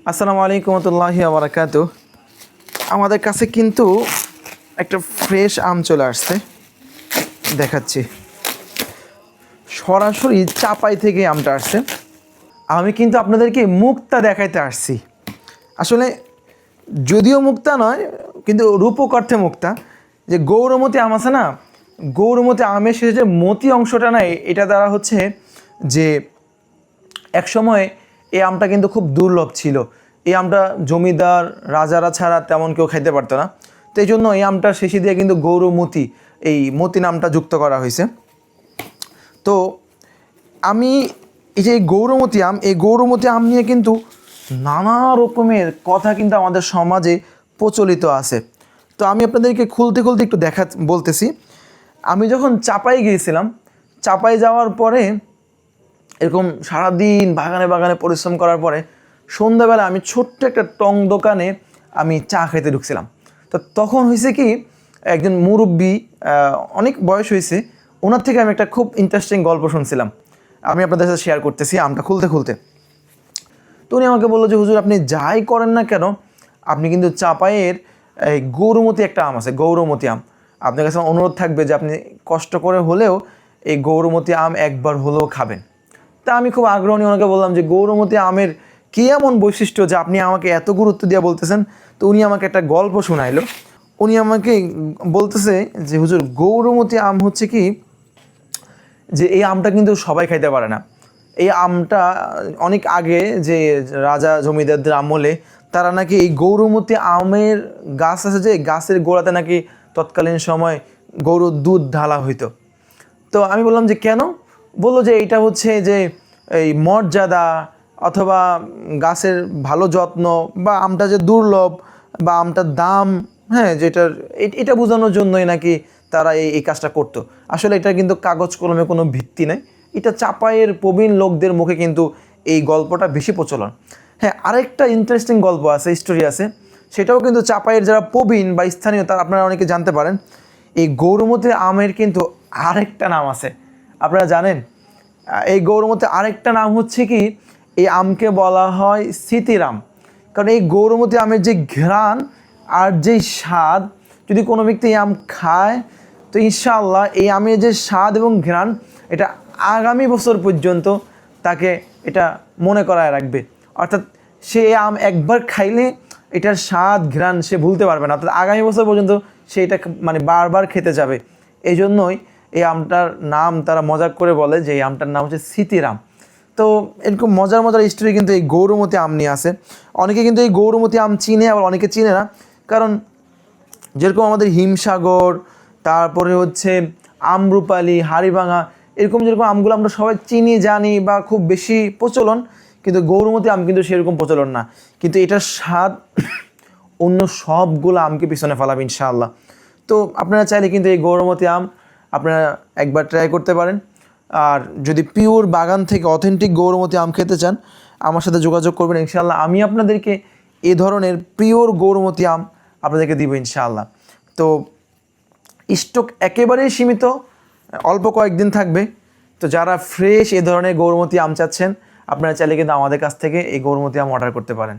আসসালামু আলাইকুম ওয়া বারাকাতুহু। আমাদের কাছে কিন্তু একটা ফ্রেশ আম চলে আসছে, দেখাচ্ছি। সরাসরি চাপাই থেকে আমটা আসছে। আমি কিন্তু আপনাদেরকে মুখটা দেখাইতে আসছি। আসলে যদিও মুক্তা নয়, কিন্তু রূপক অর্থে মুক্তা। যে গৌরমতি আম আছে না, গৌরমতি আমের শেষে যে মতি অংশটা নাই, এটা দ্বারা হচ্ছে যে একসময় এই আমটা কিন্তু খুব দুর্লভ ছিল। এই আমটা জমিদার রাজারা ছাড়া তেমন কেউ খাইতে পারতো না। তো এই জন্য এই আমটা শেষে দিয়ে কিন্তু গৌরমতি, এই মতি নামটা যুক্ত করা হয়েছে। তো আমি এই যে এই গৌরমতি আম নিয়ে কিন্তু নানা রকমের কথা কিন্তু আমাদের সমাজে প্রচলিত আছে। তো আমি আপনাদেরকে খুলতে খুলতে একটু বলতেছি। আমি যখন চাপাই গিয়েছিলাম, চাপাই যাওয়ার পরে এরকম সারাদিন বাগানে বাগানে পরিশ্রম করার পরে সন্ধ্যাবেলা আমি ছোট্ট একটা টং দোকানে আমি চা খেতে ঢুকছিলাম। তো তখন হয়েছে কি, একজন মুরব্বী, অনেক বয়স হয়েছে, ওনার থেকে আমি একটা খুব ইন্টারেস্টিং গল্প শুনছিলাম। আমি আপনাদের সাথে শেয়ার করতেছি আমটা খুলতে খুলতে। তো উনি আমাকে বললো যে হুজুর, আপনি যাই করেন না কেন, আপনি কিন্তু চাপাইয়ের এই গৌরমতি একটা আম আছে, গৌরমতি আম। আপনার কাছে অনুরোধ থাকবে যে আপনি কষ্ট করে হলেও এই গৌরমতি আম একবার হলেও খাবেন। তা আমি খুব আগ্রহ নিয়ে ওনাকে বললাম যে গৌরমতি আমের কী এমন বৈশিষ্ট্য যে আপনি আমাকে এত গুরুত্ব দিয়ে বলতেছেন। তো উনি আমাকে একটা গল্প শোনাইলো। উনি আমাকে বলতেছে যে হুজুর, গৌরমতি আম হচ্ছে কি, যে এই আমটা কিন্তু সবাই খাইতে পারে না। এই আমটা অনেক আগে যে রাজা জমিদারদের আমলে তারা নাকি এই গৌরমতি আমের গাছ আছে, যে গাছের গোড়াতে নাকি তৎকালীন সময় গরুর দুধ ঢালা হইতো। তো আমি বললাম যে কেন? বললো যে এটা হচ্ছে যে এই মর্যাদা অথবা গাছের ভালো যত্ন, বা আমটা যে দুর্লভ বা আমটার দাম, হ্যাঁ, যেটার এটা বোঝানোর জন্যই নাকি তারা এই কাজটা করতো। আসলে এটা কিন্তু কাগজ কলমে কোনো ভিত্তি নেই। এটা চাপাইয়ের প্রবীণ লোকদের মুখে কিন্তু এই গল্পটা বেশি প্রচলন। হ্যাঁ, আরেকটা ইন্টারেস্টিং গল্প আছে, স্টোরি আছে, সেটাও কিন্তু চাপাইয়ের যারা প্রবীণ বা স্থানীয় তারা আপনারা অনেকে জানতে পারেন। এই গৌরমতি আমের কিন্তু আরেকটা নাম আছে, আপনারা জানেন? এই গৌরমতি আরেকটা নাম হচ্ছে কি, এই আমকে বলা হয় স্মৃতিরাম। কারণ এই গৌরমতি আমের যে ঘ্রাণ আর যে স্বাদ, যদি কোনো ব্যক্তি এই আম খায়, তো ইনশাআল্লাহ এই আমের যে স্বাদ এবং ঘ্রাণ, এটা আগামী বছর পর্যন্ত তাকে এটা মনে করায় রাখবে। অর্থাৎ সে এই আম একবার খাইলে এটার স্বাদ ঘ্রাণ সে ভুলতে পারবে না, অর্থাৎ আগামী বছর পর্যন্ত সে এটা মানে বারবার খেতে যাবে। এই জন্যই এই আমটার নাম তারা মজাক করে বলে যে এই আমটার নাম হচ্ছে স্মৃতিরাম। তো এরকম মজার মজার স্টোরি কিন্তু এই গৌরমতি আম নিয়ে আসে। অনেকে কিন্তু এই গৌরমতি আম চিনে, আবার অনেকে চিনে না। কারণ যেরকম আমাদের হিমসাগর, তারপরে হচ্ছে আমরুপালি, হাড়িভাঙা, এরকম যেরকম আমগুলো আমরা সবাই চিনি জানি বা খুব বেশি প্রচলন, কিন্তু গৌরমতি আম কিন্তু সেরকম প্রচলন না। কিন্তু এটার স্বাদ অন্য সবগুলো আমকে পিছনে ফেলাবে ইনশাআল্লাহ। তো আপনারা চাইলে কিন্তু এই গৌরমতি আম আপনারা একবার ট্রাই করতে পারেন। আর যদি পিওর বাগান থেকে অথেন্টিক গৌরমতি আম খেতে চান, আমার সাথে যোগাযোগ করবেন ইনশাআল্লাহ। আমি আপনাদেরকে এ ধরনের পিওর গৌরমতি আম আপনাদেরকে দিব ইনশাআল্লাহ। তো স্টক একেবারেই সীমিত, অল্প কয়েকদিন থাকবে। তো যারা ফ্রেশ এ ধরনের গৌরমতি আম চাচ্ছেন, আপনারা চাইলে কিন্তু আমাদের কাছ থেকে এই গৌরমতি আম অর্ডার করতে পারেন।